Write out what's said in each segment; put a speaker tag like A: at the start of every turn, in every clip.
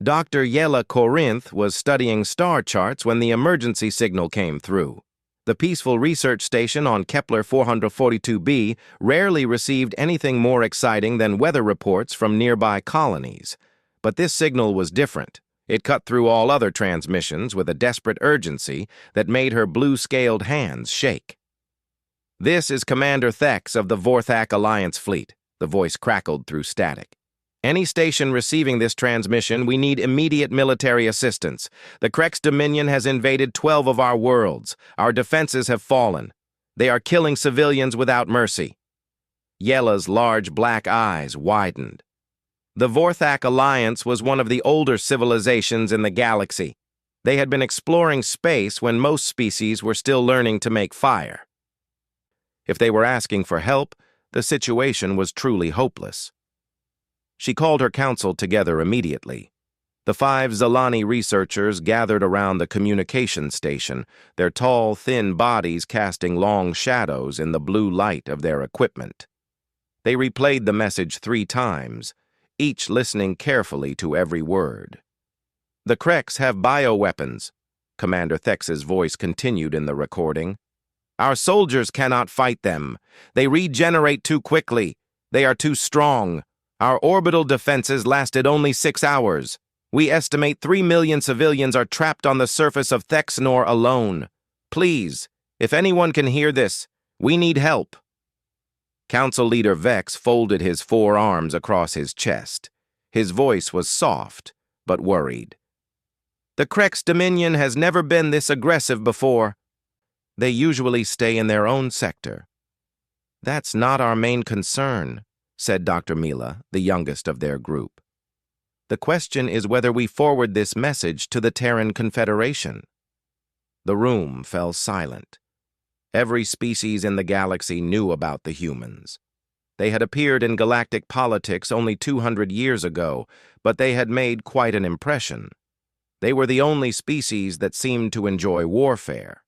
A: Dr. Yella Corinth was studying star charts when the emergency signal came through. The peaceful research station on Kepler 442b rarely received anything more exciting than weather reports from nearby colonies. But this signal was different. It cut through all other transmissions with a desperate urgency that made her blue-scaled hands shake. "This is Commander Thex of the Vorthak Alliance Fleet," the voice crackled through static. "Any station receiving this transmission, we need immediate military assistance. The Krex Dominion has invaded 12 of our worlds. Our defenses have fallen. They are killing civilians without mercy." Yella's large black eyes widened. The Vorthak Alliance was one of the older civilizations in the galaxy. They had been exploring space when most species were still learning to make fire. If they were asking for help, the situation was truly hopeless. She called her council together immediately. The 5 Zalani researchers gathered around the communication station, their tall, thin bodies casting long shadows in the blue light of their equipment. They replayed the message 3 times, each listening carefully to every word. "The Krex have bioweapons," Commander Thex's voice continued in the recording. "Our soldiers cannot fight them. They regenerate too quickly. They are too strong. Our orbital defenses lasted only 6 hours. We estimate 3 million civilians are trapped on the surface of Technor alone. Please, if anyone can hear this, we need help." Council Leader Vex folded his 4 arms across his chest. His voice was soft, but worried. "The Krex Dominion has never been this aggressive before. They usually stay in their own sector." "That's not our main concern," said Dr. Mila, the youngest of their group. "The question is whether we forward this message to the Terran Confederation." The room fell silent. Every species in the galaxy knew about the humans. They had appeared in galactic politics only 200 years ago, but they had made quite an impression. They were the only species that seemed to enjoy warfare.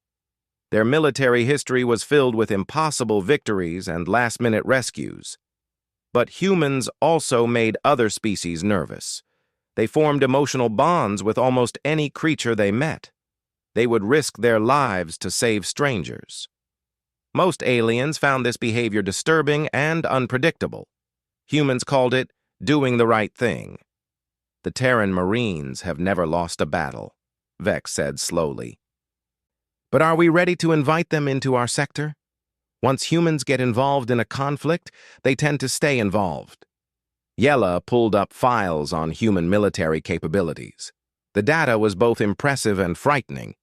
A: Their military history was filled with impossible victories and last-minute rescues. But humans also made other species nervous. They formed emotional bonds with almost any creature they met. They would risk their lives to save strangers. Most aliens found this behavior disturbing and unpredictable. Humans called it doing the right thing. "The Terran Marines have never lost a battle," Vex said slowly. "But are we ready to invite them into our sector? Once humans get involved in a conflict, they tend to stay involved." Yella pulled up files on human military capabilities. The data was both impressive and frightening.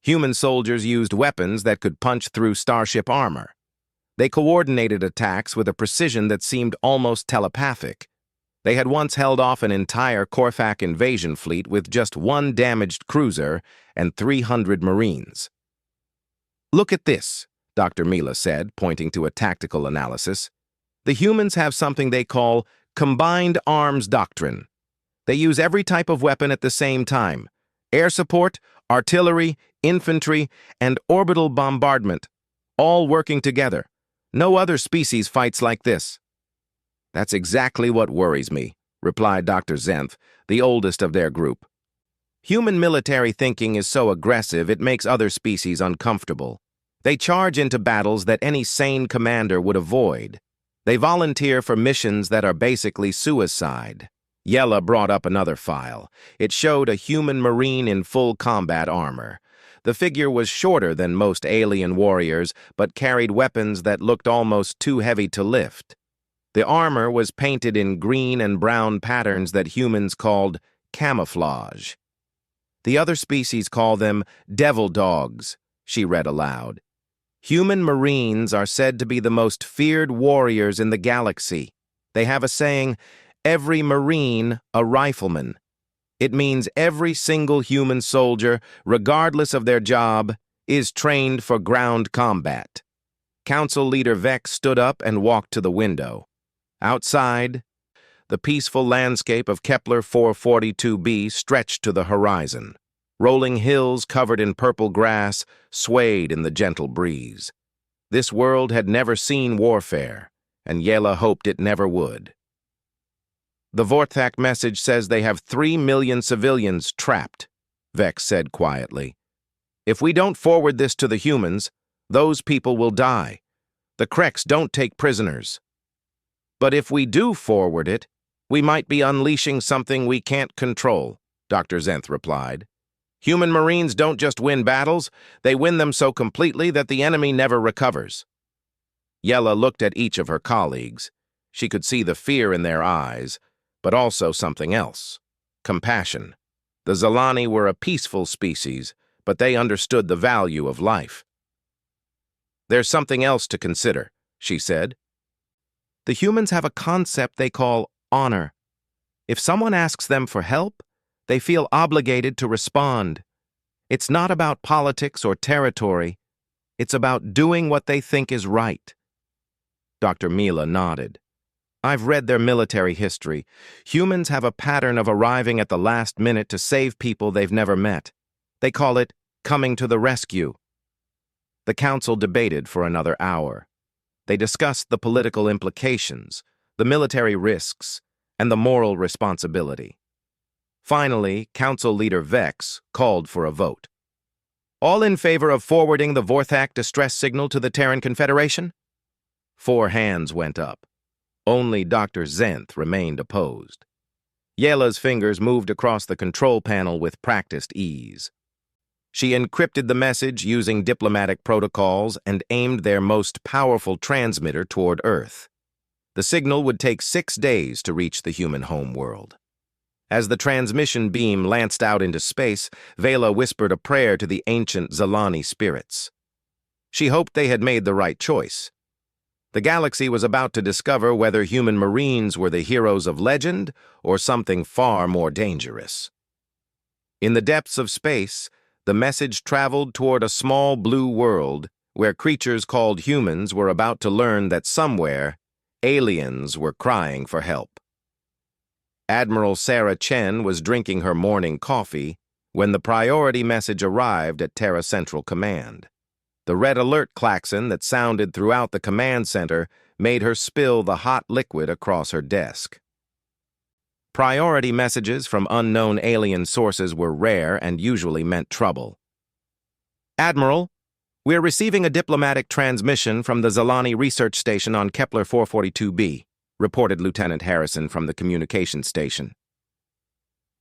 A: Human soldiers used weapons that could punch through starship armor. They coordinated attacks with a precision that seemed almost telepathic. They had once held off an entire Korthak invasion fleet with just 1 damaged cruiser and 300 Marines. "Look at this," Dr. Mila said, pointing to a tactical analysis. "The humans have something they call combined arms doctrine. They use every type of weapon at the same time: air support, artillery, infantry, and orbital bombardment, all working together. No other species fights like this." "That's exactly what worries me," replied Dr. Zenth, the oldest of their group. "Human military thinking is so aggressive it makes other species uncomfortable. They charge into battles that any sane commander would avoid. They volunteer for missions that are basically suicide." Yella brought up another file. It showed a human marine in full combat armor. The figure was shorter than most alien warriors, but carried weapons that looked almost too heavy to lift. The armor was painted in green and brown patterns that humans called camouflage. "The other species call them devil dogs," she read aloud. "Human Marines are said to be the most feared warriors in the galaxy. They have a saying, 'Every Marine, a rifleman.' It means every single human soldier, regardless of their job, is trained for ground combat." Council Leader Vex stood up and walked to the window. Outside, the peaceful landscape of Kepler 442b stretched to the horizon. Rolling hills covered in purple grass swayed in the gentle breeze. This world had never seen warfare, and Yella hoped it never would. The Vorthak message says they have 3 million civilians trapped, Vex said quietly. If we don't forward this to the humans, those people will die. The Kreks don't take prisoners. But if we do forward it, we might be unleashing something we can't control, Dr. Zenth replied. Human Marines don't just win battles, they win them so completely that the enemy never recovers. Yella looked at each of her colleagues. She could see the fear in their eyes, but also something else. Compassion. The Zalani were a peaceful species, but they understood the value of life. There's something else to consider, she said. The humans have a concept they call honor. If someone asks them for help, they feel obligated to respond. It's not about politics or territory. It's about doing what they think is right. Dr. Mila nodded. I've read their military history. Humans have a pattern of arriving at the last minute to save people they've never met. They call it coming to the rescue. The council debated for another hour. They discussed the political implications, the military risks, and the moral responsibility. Finally, Council Leader Vex called for a vote. All in favor of forwarding the Vorthak distress signal to the Terran Confederation? 4 hands went up. Only Dr. Zenth remained opposed. Yella's fingers moved across the control panel with practiced ease. She encrypted the message using diplomatic protocols and aimed their most powerful transmitter toward Earth. The signal would take 6 days to reach the human homeworld. As the transmission beam lanced out into space, Vela whispered a prayer to the ancient Zalani spirits. She hoped they had made the right choice. The galaxy was about to discover whether human Marines were the heroes of legend or something far more dangerous. In the depths of space, the message traveled toward a small blue world where creatures called humans were about to learn that somewhere, aliens were crying for help. Admiral Sarah Chen was drinking her morning coffee when the priority message arrived at Terra Central Command. The red alert klaxon that sounded throughout the command center made her spill the hot liquid across her desk. Priority messages from unknown alien sources were rare and usually meant trouble. Admiral, we're receiving a diplomatic transmission from the Zalani research station on Kepler 442b, reported Lieutenant Harrison from the communications station.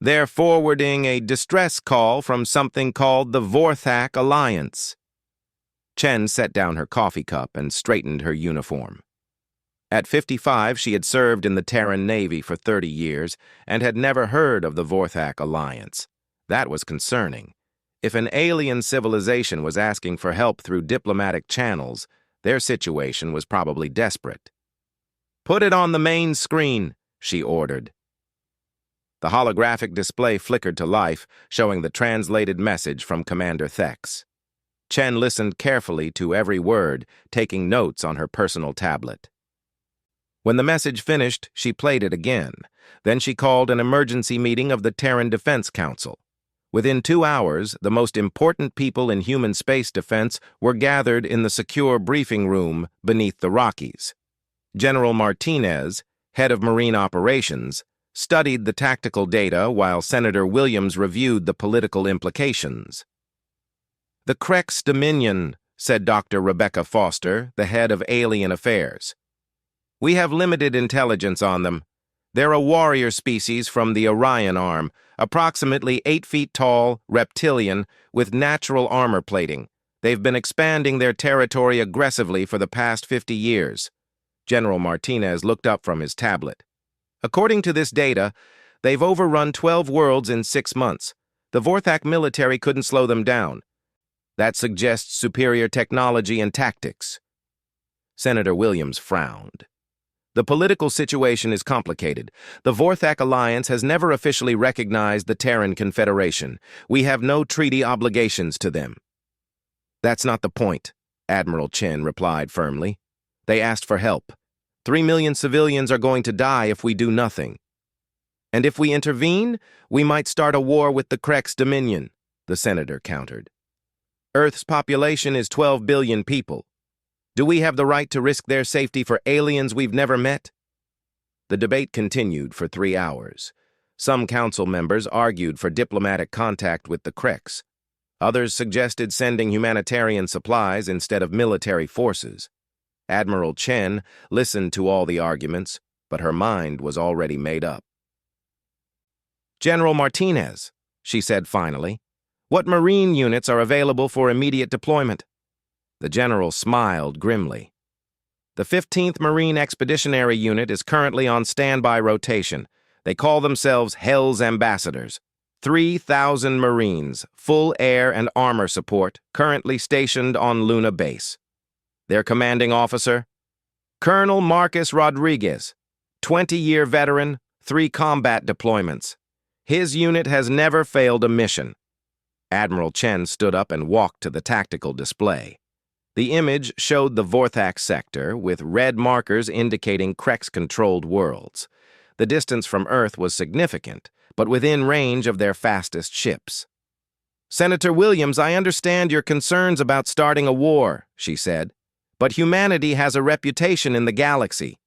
A: They're forwarding a distress call from something called the Vorthak Alliance. Chen set down her coffee cup and straightened her uniform. At 55, she had served in the Terran Navy for 30 years and had never heard of the Vorthak Alliance. That was concerning. If an alien civilization was asking for help through diplomatic channels, their situation was probably desperate. Put it on the main screen, she ordered. The holographic display flickered to life, showing the translated message from Commander Thex. Chen listened carefully to every word, taking notes on her personal tablet. When the message finished, she played it again. Then she called an emergency meeting of the Terran Defense Council. Within 2 hours, the most important people in human space defense were gathered in the secure briefing room beneath the Rockies. General Martinez, head of Marine Operations, studied the tactical data while Senator Williams reviewed the political implications. The Krex Dominion, said Dr. Rebecca Foster, the head of Alien Affairs. We have limited intelligence on them. They're a warrior species from the Orion arm, approximately 8 feet tall, reptilian, with natural armor plating. They've been expanding their territory aggressively for the past 50 years. General Martinez looked up from his tablet. According to this data, they've overrun 12 worlds in 6 months. The Vorthak military couldn't slow them down. That suggests superior technology and tactics. Senator Williams frowned. The political situation is complicated. The Vorthak Alliance has never officially recognized the Terran Confederation. We have no treaty obligations to them. That's not the point, Admiral Chen replied firmly. They asked for help. 3 million civilians are going to die if we do nothing. And if we intervene, we might start a war with the Krex Dominion, the senator countered. Earth's population is 12 billion people. Do we have the right to risk their safety for aliens we've never met? The debate continued for 3 hours. Some council members argued for diplomatic contact with the Kreks. Others suggested sending humanitarian supplies instead of military forces. Admiral Chen listened to all the arguments, but her mind was already made up. "General Martinez," she said finally, "what Marine units are available for immediate deployment?" The general smiled grimly. "The 15th Marine Expeditionary Unit is currently on standby rotation. They call themselves Hell's Ambassadors. 3,000 Marines, full air and armor support, currently stationed on Luna Base. Their commanding officer? Colonel Marcus Rodriguez, 20-year veteran, 3 combat deployments. His unit has never failed a mission." Admiral Chen stood up and walked to the tactical display. The image showed the Vorthak sector, with red markers indicating Krex-controlled worlds. The distance from Earth was significant, but within range of their fastest ships. "Senator Williams, I understand your concerns about starting a war," she said, "but humanity has a reputation in the galaxy.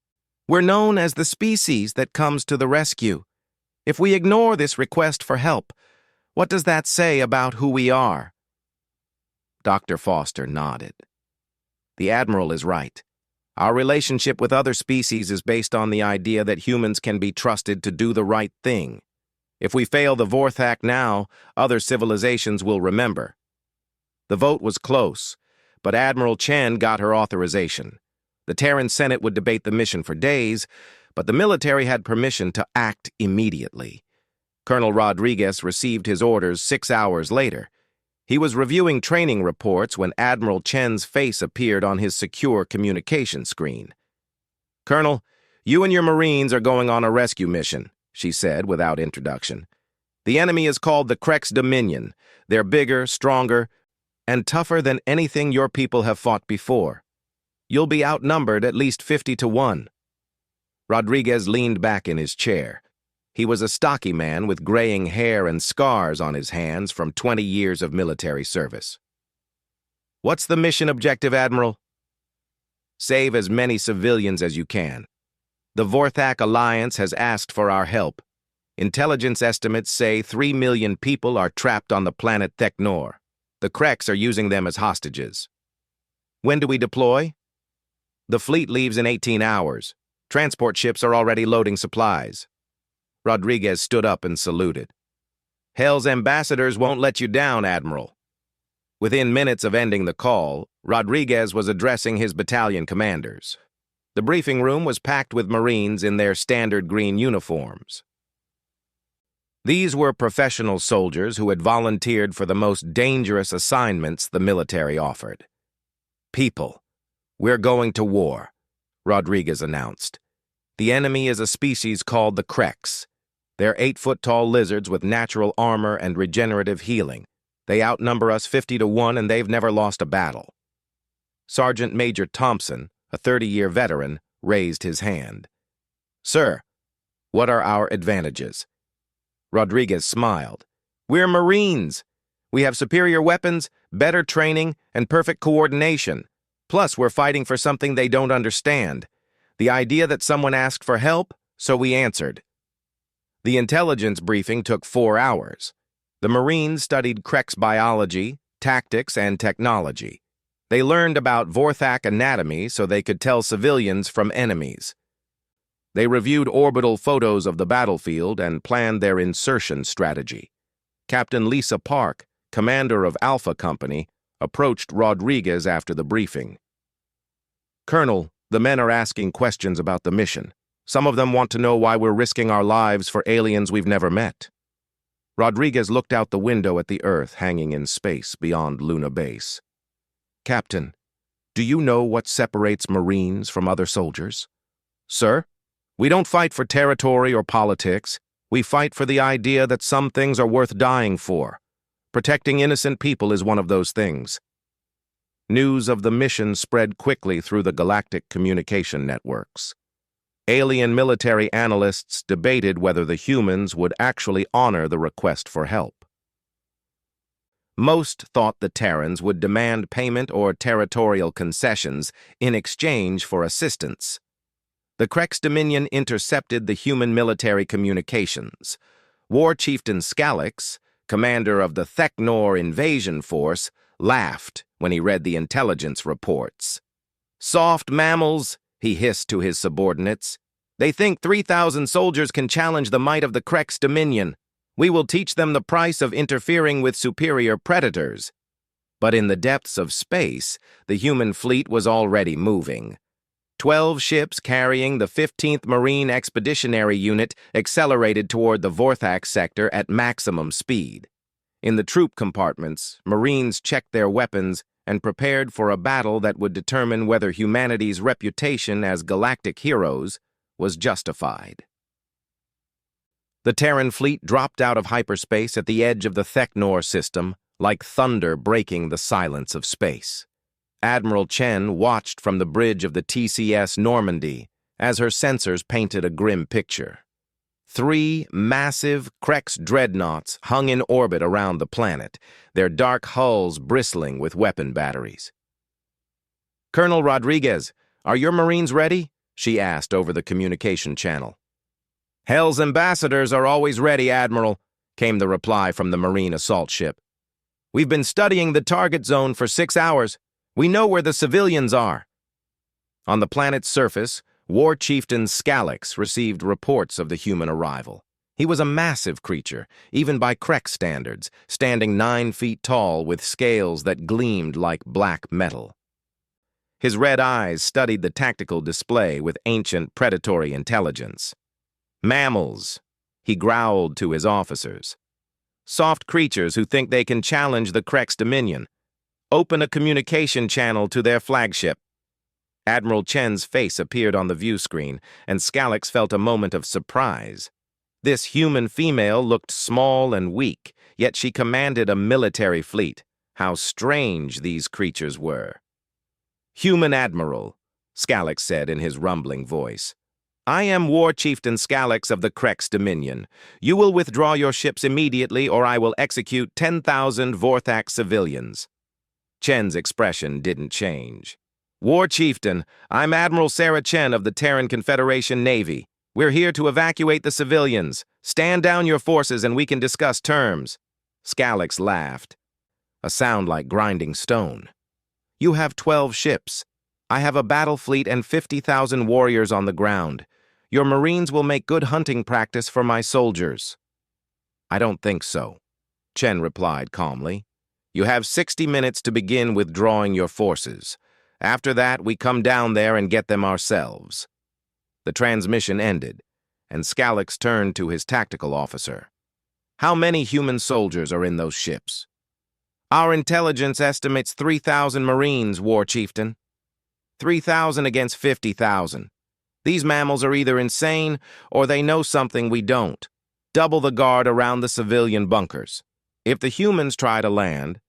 A: We're known as the species that comes to the rescue. If we ignore this request for help, what does that say about who we are?" Dr. Foster nodded. "The Admiral is right. Our relationship with other species is based on the idea that humans can be trusted to do the right thing. If we fail the Vorthak now, other civilizations will remember." The vote was close, but Admiral Chen got her authorization. The Terran Senate would debate the mission for days, but the military had permission to act immediately. Colonel Rodriguez received his orders 6 hours later. He was reviewing training reports when Admiral Chen's face appeared on his secure communication screen. "Colonel, you and your Marines are going on a rescue mission," she said without introduction. "The enemy is called the Krex Dominion. They're bigger, stronger, and tougher than anything your people have fought before. You'll be outnumbered at least 50 to 1. Rodriguez leaned back in his chair. He was a stocky man with graying hair and scars on his hands from 20 years of military service. "What's the mission objective, Admiral?" "Save as many civilians as you can. The Vorthak Alliance has asked for our help. Intelligence estimates say 3 million people are trapped on the planet Technor. The Kreks are using them as hostages." "When do we deploy?" "The fleet leaves in 18 hours. Transport ships are already loading supplies." Rodriguez stood up and saluted. "Hell's Ambassadors won't let you down, Admiral." Within minutes of ending the call, Rodriguez was addressing his battalion commanders. The briefing room was packed with Marines in their standard green uniforms. These were professional soldiers who had volunteered for the most dangerous assignments the military offered. "People, we're going to war," Rodriguez announced. "The enemy is a species called the Kreks. They're 8-foot-tall lizards with natural armor and regenerative healing. They outnumber us 50 to 1, and they've never lost a battle." Sergeant Major Thompson, a 30-year veteran, raised his hand. "Sir, what are our advantages?" Rodriguez smiled. "We're Marines. We have superior weapons, better training, and perfect coordination. Plus, we're fighting for something they don't understand. The idea that someone asked for help, so we answered." The intelligence briefing took 4 hours. The Marines studied Krex biology, tactics, and technology. They learned about Vorthak anatomy so they could tell civilians from enemies. They reviewed orbital photos of the battlefield and planned their insertion strategy. Captain Lisa Park, commander of Alpha Company, approached Rodriguez after the briefing. "Colonel, the men are asking questions about the mission. Some of them want to know why we're risking our lives for aliens we've never met." Rodriguez looked out the window at the Earth hanging in space beyond Luna Base. "Captain, do you know what separates Marines from other soldiers?" "Sir, we don't fight for territory or politics. We fight for the idea that some things are worth dying for. Protecting innocent people is one of those things." News of the mission spread quickly through the galactic communication networks. Alien military analysts debated whether the humans would actually honor the request for help. Most thought the Terrans would demand payment or territorial concessions in exchange for assistance. The Krex Dominion intercepted the human military communications. War Chieftain Scalix, commander of the Technor invasion force, laughed when he read the intelligence reports. "Soft mammals," he hissed to his subordinates. "They think 3,000 soldiers can challenge the might of the Krex Dominion. We will teach them the price of interfering with superior predators." But in the depths of space, the human fleet was already moving. 12 ships carrying the 15th Marine Expeditionary Unit accelerated toward the Vorthax sector at maximum speed. In the troop compartments, Marines checked their weapons and prepared for a battle that would determine whether humanity's reputation as galactic heroes was justified. The Terran fleet dropped out of hyperspace at the edge of the Technor system, like thunder breaking the silence of space. Admiral Chen watched from the bridge of the TCS Normandy as her sensors painted a grim picture. 3 massive Krex dreadnoughts hung in orbit around the planet, their dark hulls bristling with weapon batteries. "Colonel Rodriguez, are your Marines ready?" she asked over the communication channel. "Hell's ambassadors are always ready, Admiral," came the reply from the Marine assault ship. "We've been studying the target zone for 6 hours. We know where the civilians are." On the planet's surface, War Chieftain Scalix received reports of the human arrival. He was a massive creature, even by Krex standards, standing 9 feet tall with scales that gleamed like black metal. His red eyes studied the tactical display with ancient predatory intelligence. "Mammals," he growled to his officers. "Soft creatures who think they can challenge the Krex Dominion. Open a communication channel to their flagship." Admiral Chen's face appeared on the view screen, and Scalix felt a moment of surprise. This human female looked small and weak, yet she commanded a military fleet. How strange these creatures were. "Human Admiral," Scalix said in his rumbling voice. "I am War Chieftain Scalix of the Krex Dominion. You will withdraw your ships immediately, or I will execute 10,000 Vorthax civilians." Chen's expression didn't change. "War Chieftain, I'm Admiral Sarah Chen of the Terran Confederation Navy. We're here to evacuate the civilians. Stand down your forces and we can discuss terms." Scalix laughed, a sound like grinding stone. "You have 12 ships. I have a battle fleet and 50,000 warriors on the ground. Your Marines will make good hunting practice for my soldiers." "I don't think so," Chen replied calmly. "You have 60 minutes to begin withdrawing your forces. After that, we come down there and get them ourselves." The transmission ended, and Scalix turned to his tactical officer. "How many human soldiers are in those ships?" "Our intelligence estimates 3,000 Marines, War Chieftain." 3,000 against 50,000. These mammals are either insane or they know something we don't. Double the guard around the civilian bunkers. If the humans try to land,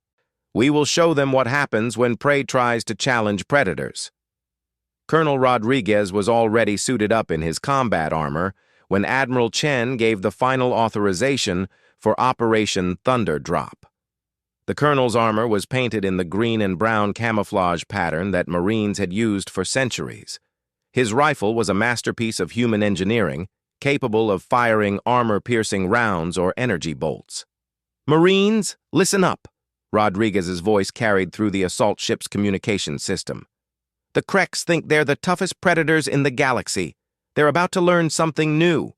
A: we will show them what happens when prey tries to challenge predators." Colonel Rodriguez was already suited up in his combat armor when Admiral Chen gave the final authorization for Operation Thunderdrop. The colonel's armor was painted in the green and brown camouflage pattern that Marines had used for centuries. His rifle was a masterpiece of human engineering, capable of firing armor-piercing rounds or energy bolts. "Marines, listen up," Rodriguez's voice carried through the assault ship's communication system. "The Krex think they're the toughest predators in the galaxy. They're about to learn something new.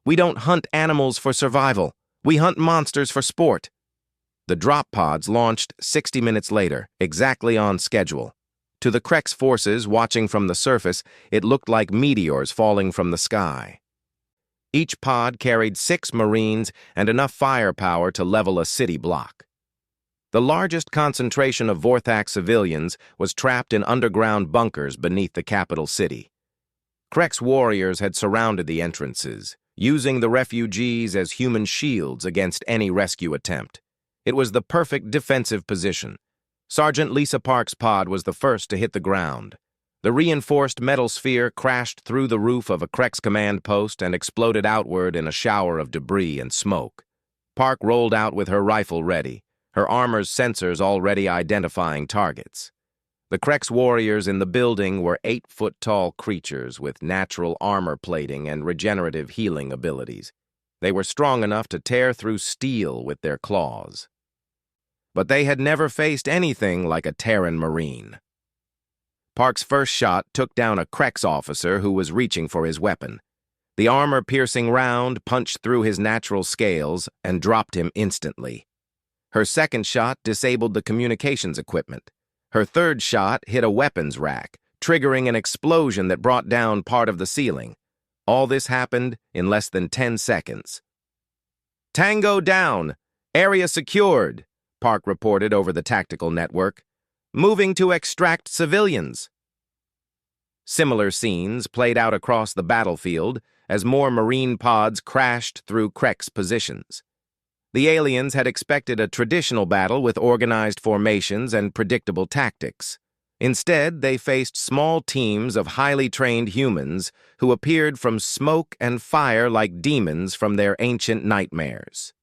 A: We don't hunt animals for survival. We hunt monsters for sport." The drop pods launched 60 minutes later, exactly on schedule. To the Krex forces watching from the surface, it looked like meteors falling from the sky. Each pod carried 6 Marines and enough firepower to level a city block. The largest concentration of Vorthax civilians was trapped in underground bunkers beneath the capital city. Krex warriors had surrounded the entrances, using the refugees as human shields against any rescue attempt. It was the perfect defensive position. Sergeant Lisa Park's pod was the first to hit the ground. The reinforced metal sphere crashed through the roof of a Krex command post and exploded outward in a shower of debris and smoke. Park rolled out with her rifle ready, her armor's sensors already identifying targets. The Krex warriors in the building were 8-foot-tall creatures with natural armor plating and regenerative healing abilities. They were strong enough to tear through steel with their claws. But they had never faced anything like a Terran Marine. Park's first shot took down a Krex officer who was reaching for his weapon. The armor-piercing round punched through his natural scales and dropped him instantly. Her second shot disabled the communications equipment. Her third shot hit a weapons rack, triggering an explosion that brought down part of the ceiling. All this happened in less than 10 seconds. "Tango down! Area secured!" Park reported over the tactical network. "Moving to extract civilians." Similar scenes played out across the battlefield as more Marine pods crashed through Krex positions. The aliens had expected a traditional battle with organized formations and predictable tactics. Instead, they faced small teams of highly trained humans who appeared from smoke and fire like demons from their ancient nightmares.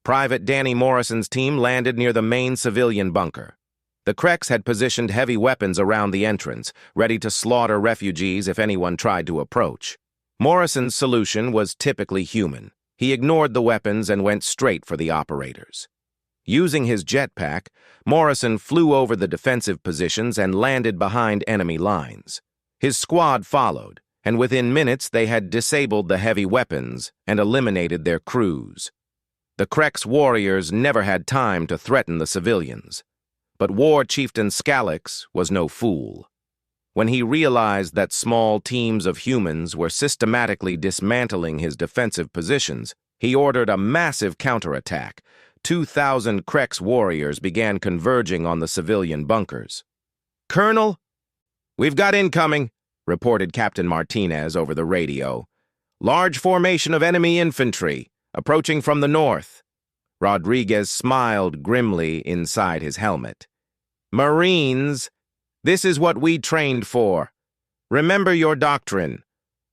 A: Private Danny Morrison's team landed near the main civilian bunker. The Krex had positioned heavy weapons around the entrance, ready to slaughter refugees if anyone tried to approach. Morrison's solution was typically human. He ignored the weapons and went straight for the operators. Using his jetpack, Morrison flew over the defensive positions and landed behind enemy lines. His squad followed, and within minutes they had disabled the heavy weapons and eliminated their crews. The Krex warriors never had time to threaten the civilians. But War Chieftain Scalix was no fool. When he realized that small teams of humans were systematically dismantling his defensive positions, he ordered a massive counterattack. 2,000 Krex warriors began converging on the civilian bunkers. "Colonel, we've got incoming," reported Captain Martinez over the radio. "Large formation of enemy infantry, approaching from the north." Rodriguez smiled grimly inside his helmet. "Marines, this is what we trained for. Remember your doctrine.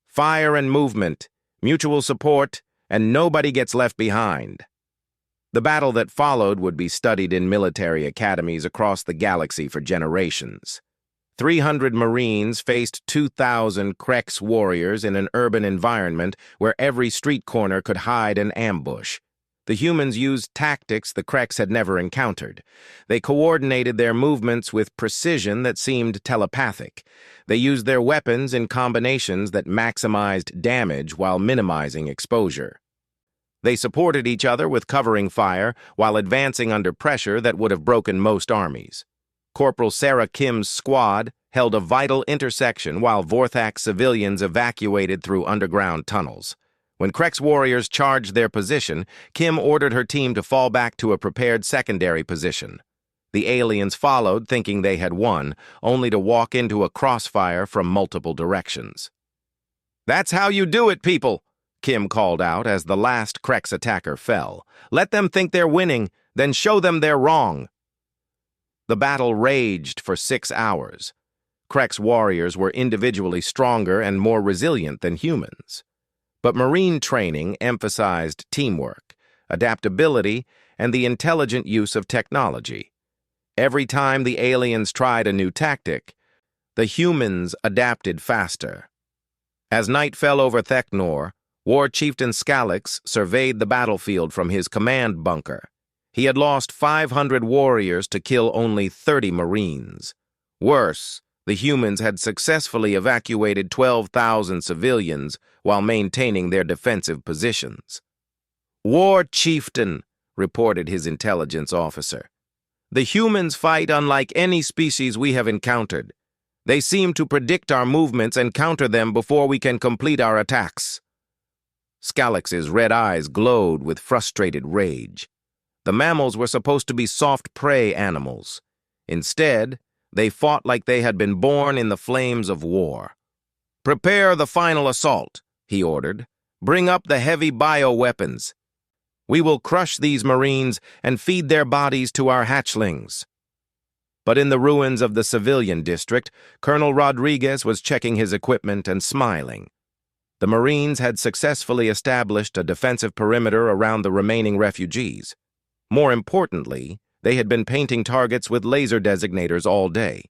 A: Fire and movement, mutual support, and nobody gets left behind." The battle that followed would be studied in military academies across the galaxy for generations. 300 Marines faced 2,000 Krex warriors in an urban environment where every street corner could hide an ambush. The humans used tactics the Krex had never encountered. They coordinated their movements with precision that seemed telepathic. They used their weapons in combinations that maximized damage while minimizing exposure. They supported each other with covering fire while advancing under pressure that would have broken most armies. Corporal Sarah Kim's squad held a vital intersection while Vorthak civilians evacuated through underground tunnels. When Krex warriors charged their position, Kim ordered her team to fall back to a prepared secondary position. The aliens followed, thinking they had won, only to walk into a crossfire from multiple directions. "That's how you do it, people!" Kim called out as the last Krex attacker fell. "Let them think they're winning, then show them they're wrong." The battle raged for 6 hours. Krex warriors were individually stronger and more resilient than humans. But Marine training emphasized teamwork, adaptability, and the intelligent use of technology. Every time the aliens tried a new tactic, the humans adapted faster. As night fell over Technor, War Chieftain Scalix surveyed the battlefield from his command bunker. He had lost 500 warriors to kill only 30 Marines. Worse, the humans had successfully evacuated 12,000 civilians while maintaining their defensive positions. "War Chieftain," reported his intelligence officer. "The humans fight unlike any species we have encountered. They seem to predict our movements and counter them before we can complete our attacks." Scalix's red eyes glowed with frustrated rage. The mammals were supposed to be soft prey animals. Instead, they fought like they had been born in the flames of war. "Prepare the final assault," he ordered. "Bring up the heavy bioweapons. We will crush these Marines and feed their bodies to our hatchlings." But in the ruins of the civilian district, Colonel Rodriguez was checking his equipment and smiling. The Marines had successfully established a defensive perimeter around the remaining refugees. More importantly, They had been painting targets with laser designators all day.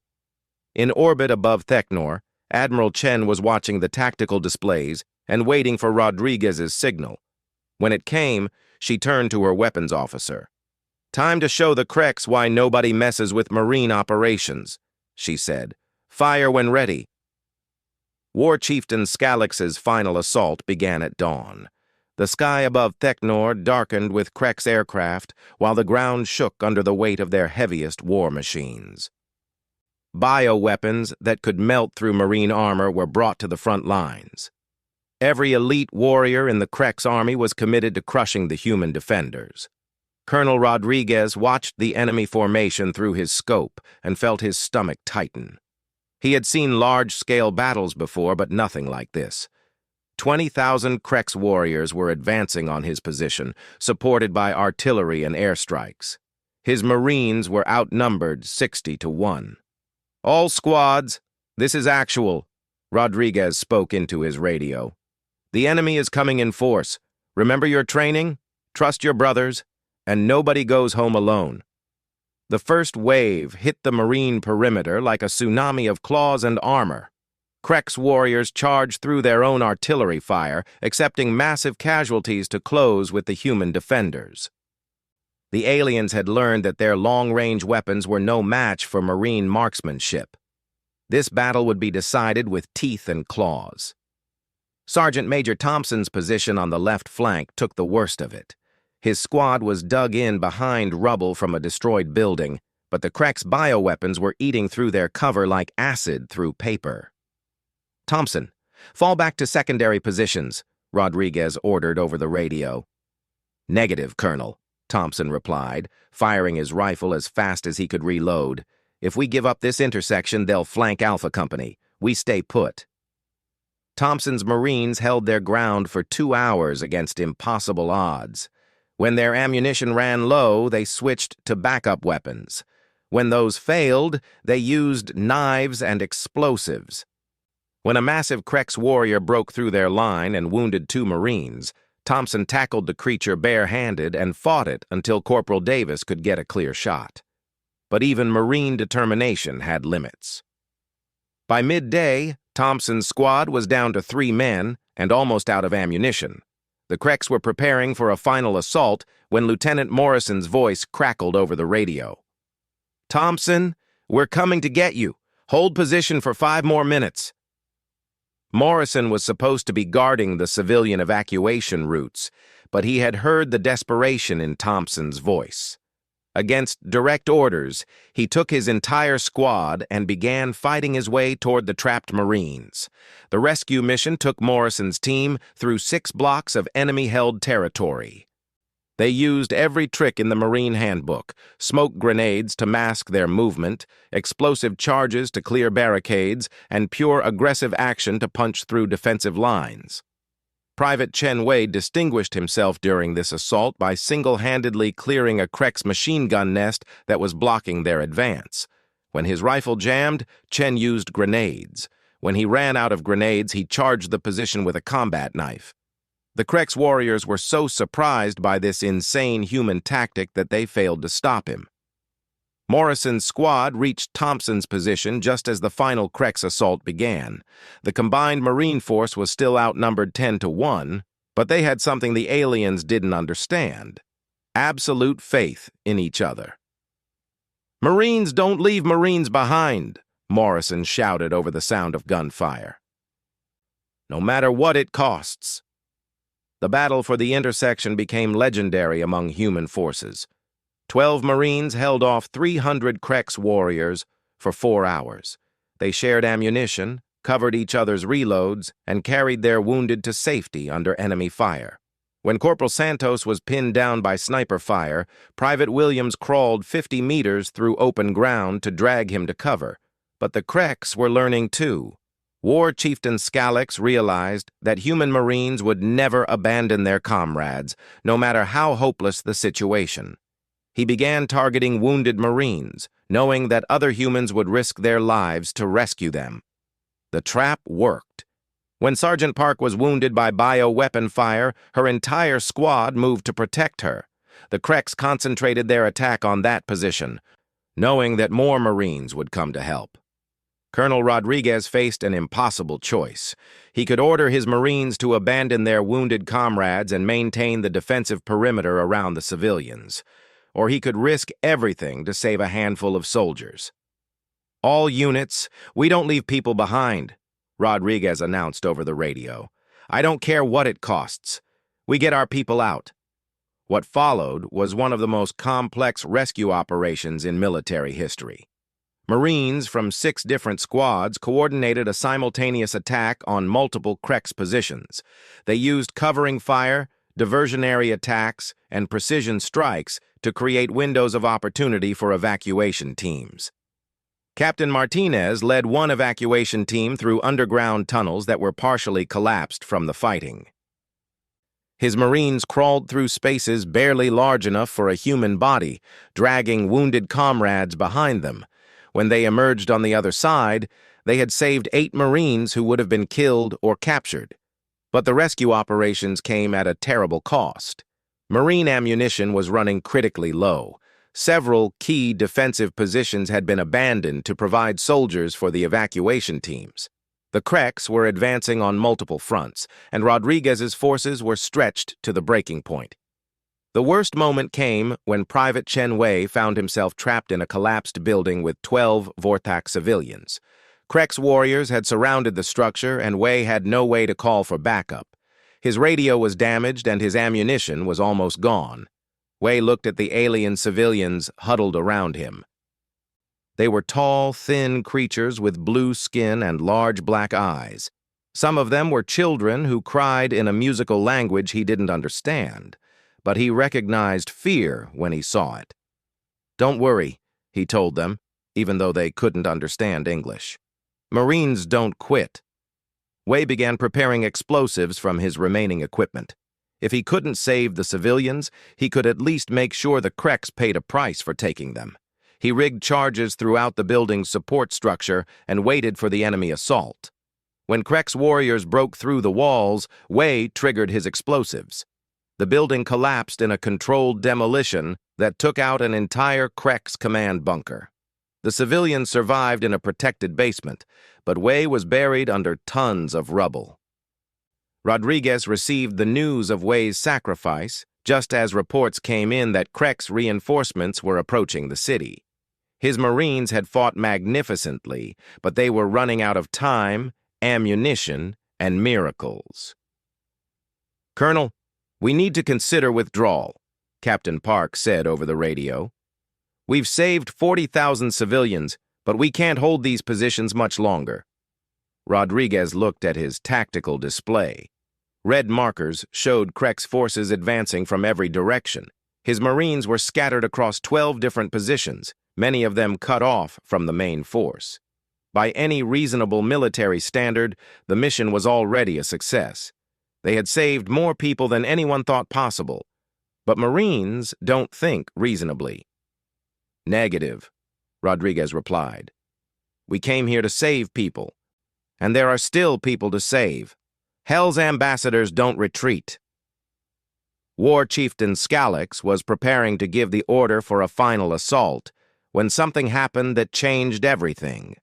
A: In orbit above Technor, Admiral Chen was watching the tactical displays and waiting for Rodriguez's signal. When it came, she turned to her weapons officer. "Time to show the Krex why nobody messes with marine operations," she said. "Fire when ready." War Chieftain Scalex's final assault began at dawn. The sky above Technor darkened with Krex aircraft, while the ground shook under the weight of their heaviest war machines. Bioweapons that could melt through marine armor were brought to the front lines. Every elite warrior in the Krex army was committed to crushing the human defenders. Colonel Rodriguez watched the enemy formation through his scope and felt his stomach tighten. He had seen large-scale battles before, but nothing like this. 20,000 Krex warriors were advancing on his position, supported by artillery and airstrikes. His Marines were outnumbered 60-1. "All squads, this is actual," Rodriguez spoke into his radio. "The enemy is coming in force. Remember your training, trust your brothers, and nobody goes home alone." The first wave hit the marine perimeter like a tsunami of claws and armor. Krex warriors charged through their own artillery fire, accepting massive casualties to close with the human defenders. The aliens had learned that their long-range weapons were no match for marine marksmanship. This battle would be decided with teeth and claws. Sergeant Major Thompson's position on the left flank took the worst of it. His squad was dug in behind rubble from a destroyed building, but the Krex bioweapons were eating through their cover like acid through paper. "Thompson, fall back to secondary positions," Rodriguez ordered over the radio. "Negative, Colonel," Thompson replied, firing his rifle as fast as he could reload. "If we give up this intersection, they'll flank Alpha Company. We stay put." Thompson's Marines held their ground for 2 hours against impossible odds. When their ammunition ran low, they switched to backup weapons. When those failed, they used knives and explosives. When a massive Krex warrior broke through their line and wounded 2 Marines, Thompson tackled the creature bare-handed and fought it until Corporal Davis could get a clear shot. But even Marine determination had limits. By midday, Thompson's squad was down to 3 men and almost out of ammunition. The Krex were preparing for a final assault when Lieutenant Morrison's voice crackled over the radio. "Thompson, we're coming to get you. Hold position for 5 more minutes." Morrison was supposed to be guarding the civilian evacuation routes, but he had heard the desperation in Thompson's voice. Against direct orders, he took his entire squad and began fighting his way toward the trapped Marines. The rescue mission took Morrison's team through 6 blocks of enemy-held territory. They used every trick in the Marine handbook: smoke grenades to mask their movement, explosive charges to clear barricades, and pure aggressive action to punch through defensive lines. Private Chen Wei distinguished himself during this assault by single-handedly clearing a Krex machine gun nest that was blocking their advance. When his rifle jammed, Chen used grenades. When he ran out of grenades, he charged the position with a combat knife. The Krex warriors were so surprised by this insane human tactic that they failed to stop him. Morrison's squad reached Thompson's position just as the final Krex assault began. The combined Marine force was still outnumbered 10-1, but they had something the aliens didn't understand: absolute faith in each other. "Marines don't leave Marines behind," Morrison shouted over the sound of gunfire. "No matter what it costs." The battle for the intersection became legendary among human forces. 12 Marines held off 300 Krex warriors for 4 hours. They shared ammunition, covered each other's reloads, and carried their wounded to safety under enemy fire. When Corporal Santos was pinned down by sniper fire, Private Williams crawled 50 meters through open ground to drag him to cover. But the Krex were learning too. War Chieftain Scalex realized that human Marines would never abandon their comrades, no matter how hopeless the situation. He began targeting wounded Marines, knowing that other humans would risk their lives to rescue them. The trap worked. When Sergeant Park was wounded by bioweapon fire, her entire squad moved to protect her. The Kreks concentrated their attack on that position, knowing that more Marines would come to help. Colonel Rodriguez faced an impossible choice. He could order his Marines to abandon their wounded comrades and maintain the defensive perimeter around the civilians, or he could risk everything to save a handful of soldiers. "All units, we don't leave people behind," Rodriguez announced over the radio. "I don't care what it costs. We get our people out." What followed was one of the most complex rescue operations in military history. Marines from 6 different squads coordinated a simultaneous attack on multiple Kreks positions. They used covering fire, diversionary attacks, and precision strikes to create windows of opportunity for evacuation teams. Captain Martinez led one evacuation team through underground tunnels that were partially collapsed from the fighting. His Marines crawled through spaces barely large enough for a human body, dragging wounded comrades behind them. When they emerged on the other side, they had saved 8 Marines who would have been killed or captured. But the rescue operations came at a terrible cost. Marine ammunition was running critically low. Several key defensive positions had been abandoned to provide soldiers for the evacuation teams. The Kreks were advancing on multiple fronts, and Rodriguez's forces were stretched to the breaking point. The worst moment came when Private Chen Wei found himself trapped in a collapsed building with 12 Vortak civilians. Kreks warriors had surrounded the structure, and Wei had no way to call for backup. His radio was damaged, and his ammunition was almost gone. Wei looked at the alien civilians huddled around him. They were tall, thin creatures with blue skin and large black eyes. Some of them were children who cried in a musical language he didn't understand, but he recognized fear when he saw it. "Don't worry," he told them, even though they couldn't understand English. "Marines don't quit." Wei began preparing explosives from his remaining equipment. If he couldn't save the civilians, he could at least make sure the Kreks paid a price for taking them. He rigged charges throughout the building's support structure and waited for the enemy assault. When Kreks warriors broke through the walls, Wei triggered his explosives. The building collapsed in a controlled demolition that took out an entire Kreks command bunker. The civilians survived in a protected basement, but Wei was buried under tons of rubble. Rodriguez received the news of Wei's sacrifice just as reports came in that Kreks reinforcements were approaching the city. His Marines had fought magnificently, but they were running out of time, ammunition, and miracles. "Colonel, we need to consider withdrawal," Captain Park said over the radio. "We've saved 40,000 civilians, but we can't hold these positions much longer." Rodriguez looked at his tactical display. Red markers showed Kreks forces advancing from every direction. His Marines were scattered across 12 different positions, many of them cut off from the main force. By any reasonable military standard, the mission was already a success. They had saved more people than anyone thought possible. But Marines don't think reasonably. "Negative," Rodriguez replied. "We came here to save people. And there are still people to save. Hell's ambassadors don't retreat." War Chieftain Scalix was preparing to give the order for a final assault when something happened that changed everything.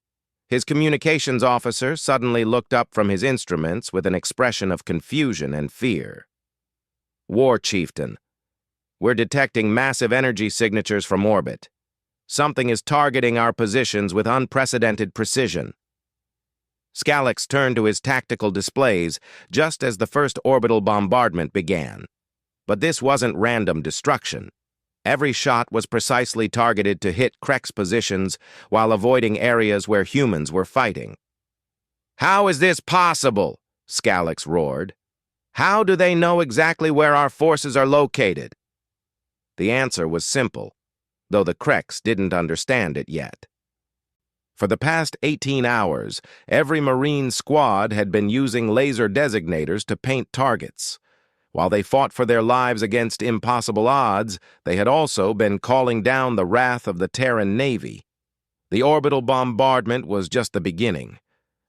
A: His communications officer suddenly looked up from his instruments with an expression of confusion and fear. "War Chieftain, we're detecting massive energy signatures from orbit. Something is targeting our positions with unprecedented precision." Scalix turned to his tactical displays just as the first orbital bombardment began. But this wasn't random destruction. Every shot was precisely targeted to hit Kreks positions while avoiding areas where humans were fighting. "How is this possible?" Scalix roared. "How do they know exactly where our forces are located?" The answer was simple, though the Kreks didn't understand it yet. For the past 18 hours, every Marine squad had been using laser designators to paint targets. While they fought for their lives against impossible odds, they had also been calling down the wrath of the Terran Navy. The orbital bombardment was just the beginning.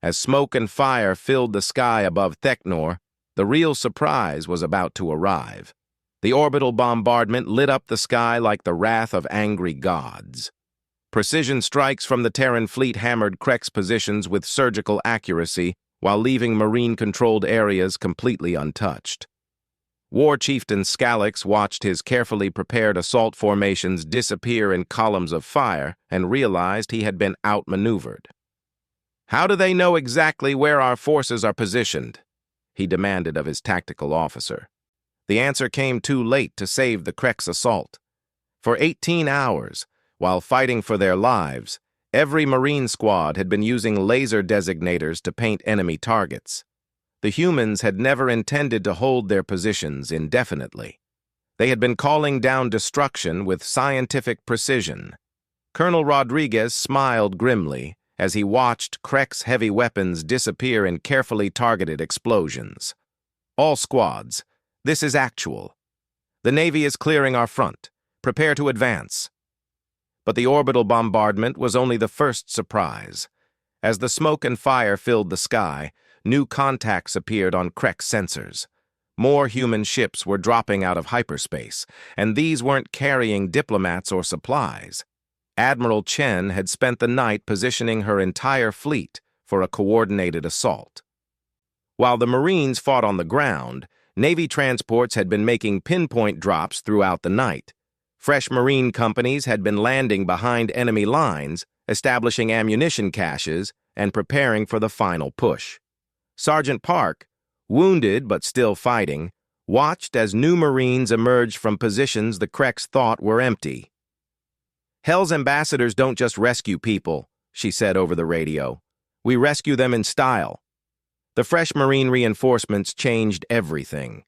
A: As smoke and fire filled the sky above Technor, the real surprise was about to arrive. The orbital bombardment lit up the sky like the wrath of angry gods. Precision strikes from the Terran fleet hammered Krek's positions with surgical accuracy while leaving Marine-controlled areas completely untouched. War Chieftain Scalix watched his carefully prepared assault formations disappear in columns of fire and realized he had been outmaneuvered. "How do they know exactly where our forces are positioned?" he demanded of his tactical officer. The answer came too late to save the Krek's assault. For 18 hours, while fighting for their lives, every Marine squad had been using laser designators to paint enemy targets. The humans had never intended to hold their positions indefinitely. They had been calling down destruction with scientific precision. Colonel Rodriguez smiled grimly as he watched Krek's heavy weapons disappear in carefully targeted explosions. "All squads, this is actual. The Navy is clearing our front. Prepare to advance." But the orbital bombardment was only the first surprise. As the smoke and fire filled the sky, new contacts appeared on Krek's sensors. More human ships were dropping out of hyperspace, and these weren't carrying diplomats or supplies. Admiral Chen had spent the night positioning her entire fleet for a coordinated assault. While the Marines fought on the ground, Navy transports had been making pinpoint drops throughout the night. Fresh Marine companies had been landing behind enemy lines, establishing ammunition caches, and preparing for the final push. Sergeant Park, wounded but still fighting, watched as new Marines emerged from positions the Kreks thought were empty. "Hell's ambassadors don't just rescue people," she said over the radio. "We rescue them in style." The fresh Marine reinforcements changed everything.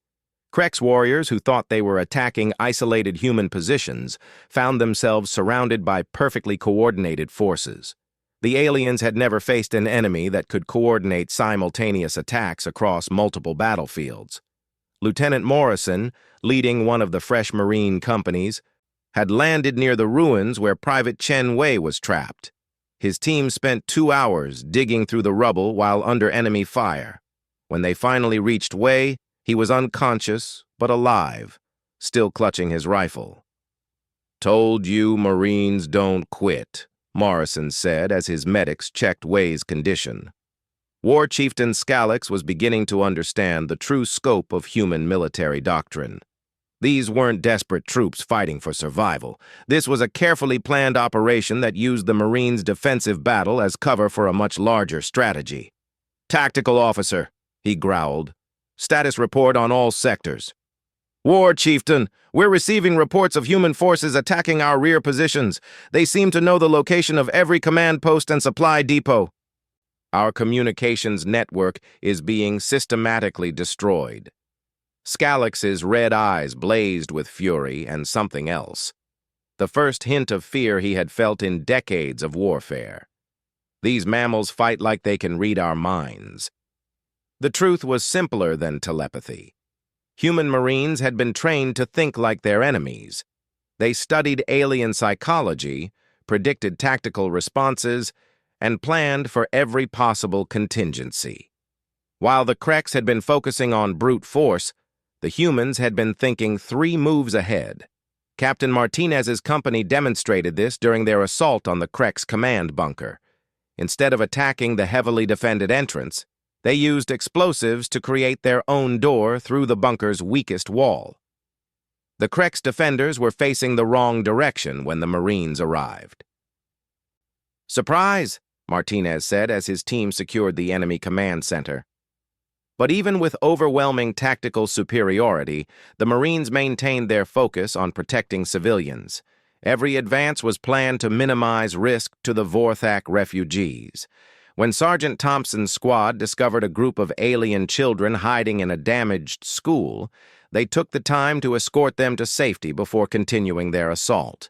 A: Krek's warriors, who thought they were attacking isolated human positions, found themselves surrounded by perfectly coordinated forces. The aliens had never faced an enemy that could coordinate simultaneous attacks across multiple battlefields. Lieutenant Morrison, leading one of the fresh Marine companies, had landed near the ruins where Private Chen Wei was trapped. His team spent 2 hours digging through the rubble while under enemy fire. When they finally reached Wei, he was unconscious but alive, still clutching his rifle. "Told you Marines don't quit," Morrison said as his medics checked Wei's condition. War Chieftain Scalix was beginning to understand the true scope of human military doctrine. These weren't desperate troops fighting for survival. This was a carefully planned operation that used the Marines' defensive battle as cover for a much larger strategy. "Tactical officer," he growled. "Status report on all sectors." "War Chieftain, we're receiving reports of human forces attacking our rear positions. They seem to know the location of every command post and supply depot. Our communications network is being systematically destroyed." Scalix's red eyes blazed with fury and something else. The first hint of fear he had felt in decades of warfare. These mammals fight like they can read our minds. The truth was simpler than telepathy. Human Marines had been trained to think like their enemies. They studied alien psychology, predicted tactical responses, and planned for every possible contingency. While the Kreks had been focusing on brute force, the humans had been thinking 3 moves ahead. Captain Martinez's company demonstrated this during their assault on the Krek's command bunker. Instead of attacking the heavily defended entrance, they used explosives to create their own door through the bunker's weakest wall. The Krek's defenders were facing the wrong direction when the Marines arrived. "Surprise," Martinez said as his team secured the enemy command center. But even with overwhelming tactical superiority, the Marines maintained their focus on protecting civilians. Every advance was planned to minimize risk to the Vorthak refugees. When Sergeant Thompson's squad discovered a group of alien children hiding in a damaged school, they took the time to escort them to safety before continuing their assault.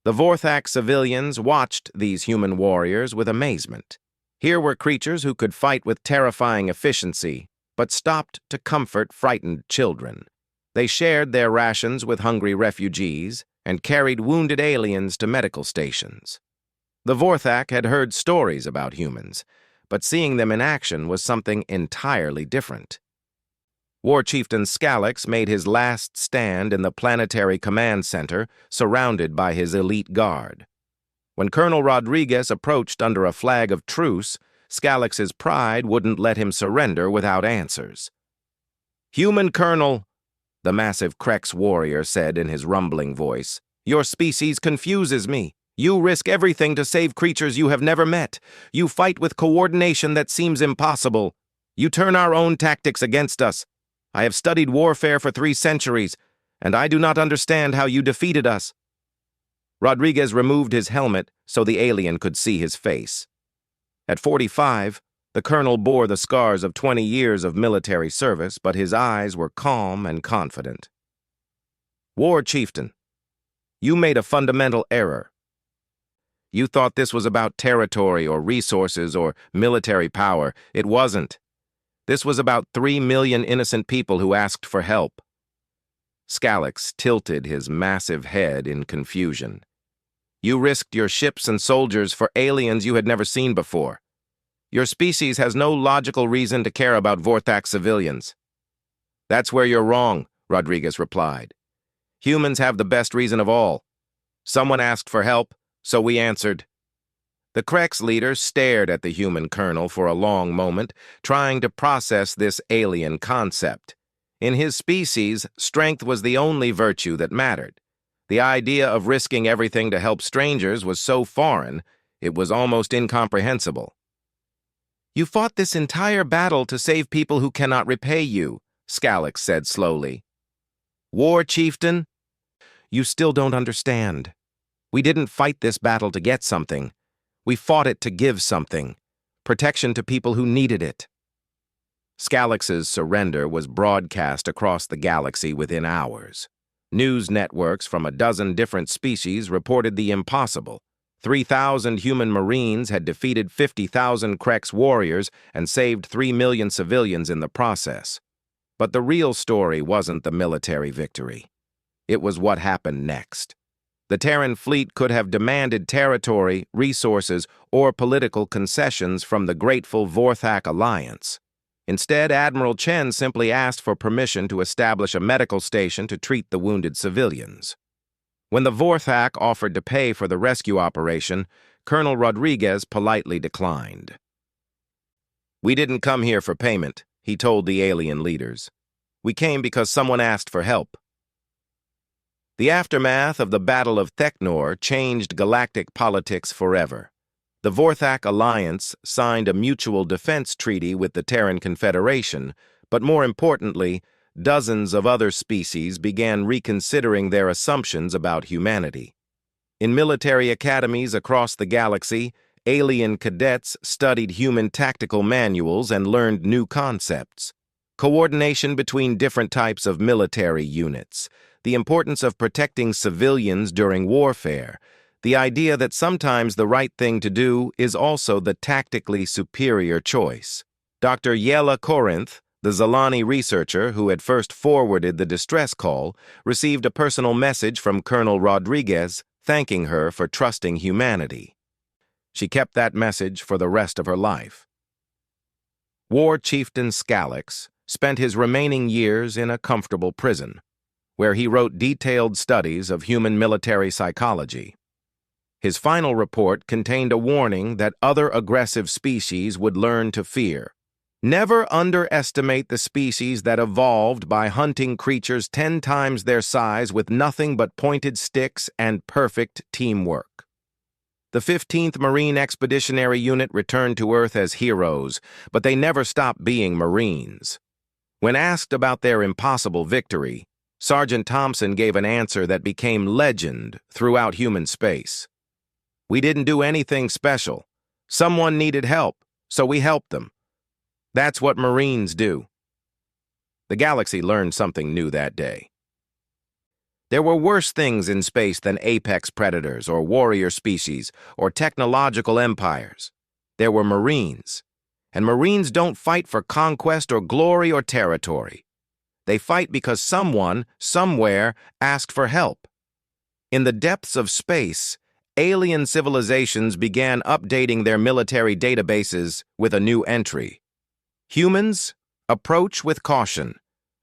A: The Vorthak civilians watched these human warriors with amazement. Here were creatures who could fight with terrifying efficiency, but stopped to comfort frightened children. They shared their rations with hungry refugees and carried wounded aliens to medical stations. The Vorthak had heard stories about humans, but seeing them in action was something entirely different. War Chieftain Scalax made his last stand in the planetary command center, surrounded by his elite guard. When Colonel Rodriguez approached under a flag of truce, Scalax's pride wouldn't let him surrender without answers. "Human Colonel," the massive Krex warrior said in his rumbling voice, "your species confuses me. You risk everything to save creatures you have never met. You fight with coordination that seems impossible. You turn our own tactics against us. I have studied warfare for 3 centuries, and I do not understand how you defeated us." Rodriguez removed his helmet so the alien could see his face. At 45, the colonel bore the scars of 20 years of military service, but his eyes were calm and confident. "War Chieftain, you made a fundamental error. You thought this was about territory or resources or military power. It wasn't. This was about 3 million innocent people who asked for help." Scalax tilted his massive head in confusion. "You risked your ships and soldiers for aliens you had never seen before. Your species has no logical reason to care about Vorthak civilians." "That's where you're wrong," Rodriguez replied. "Humans have the best reason of all. Someone asked for help, so we answered." The Krex leader stared at the human colonel for a long moment, trying to process this alien concept. In his species, strength was the only virtue that mattered. The idea of risking everything to help strangers was so foreign, it was almost incomprehensible. "You fought this entire battle to save people who cannot repay you," Scalax said slowly. "War Chieftain, you still don't understand. We didn't fight this battle to get something. We fought it to give something. Protection to people who needed it." Scalax's surrender was broadcast across the galaxy within hours. News networks from a dozen different species reported the impossible. 3,000 human Marines had defeated 50,000 Krex warriors and saved 3 million civilians in the process. But the real story wasn't the military victory. It was what happened next. The Terran fleet could have demanded territory, resources, or political concessions from the grateful Vorthak alliance. Instead, Admiral Chen simply asked for permission to establish a medical station to treat the wounded civilians. When the Vorthak offered to pay for the rescue operation, Colonel Rodriguez politely declined. "We didn't come here for payment," he told the alien leaders. "We came because someone asked for help." The aftermath of the Battle of Technor changed galactic politics forever. The Vorthak Alliance signed a mutual defense treaty with the Terran Confederation, but more importantly, dozens of other species began reconsidering their assumptions about humanity. In military academies across the galaxy, alien cadets studied human tactical manuals and learned new concepts. Coordination between different types of military units, the importance of protecting civilians during warfare, the idea that sometimes the right thing to do is also the tactically superior choice. Dr. Yela Corinth, the Zalani researcher who had first forwarded the distress call, received a personal message from Colonel Rodriguez thanking her for trusting humanity. She kept that message for the rest of her life. War Chieftain Scalax spent his remaining years in a comfortable prison, where he wrote detailed studies of human military psychology. His final report contained a warning that other aggressive species would learn to fear. Never underestimate the species that evolved by hunting creatures 10 times their size with nothing but pointed sticks and perfect teamwork. The 15th Marine Expeditionary Unit returned to Earth as heroes, but they never stopped being Marines. When asked about their impossible victory, Sergeant Thompson gave an answer that became legend throughout human space. "We didn't do anything special. Someone needed help, so we helped them. That's what Marines do." The galaxy learned something new that day. There were worse things in space than apex predators or warrior species or technological empires. There were Marines. And Marines don't fight for conquest or glory or territory. They fight because someone, somewhere, asked for help. In the depths of space, alien civilizations began updating their military databases with a new entry. Humans, approach with caution.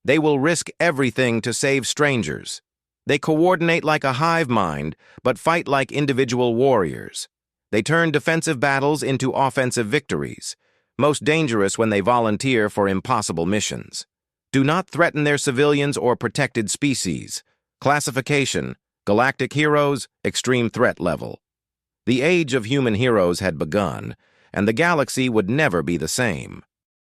A: They will risk everything to save strangers. They coordinate like a hive mind, but fight like individual warriors. They turn defensive battles into offensive victories, most dangerous when they volunteer for impossible missions. Do not threaten their civilians or protected species. Classification: Galactic Heroes, Extreme Threat Level. The age of human heroes had begun, and the galaxy would never be the same.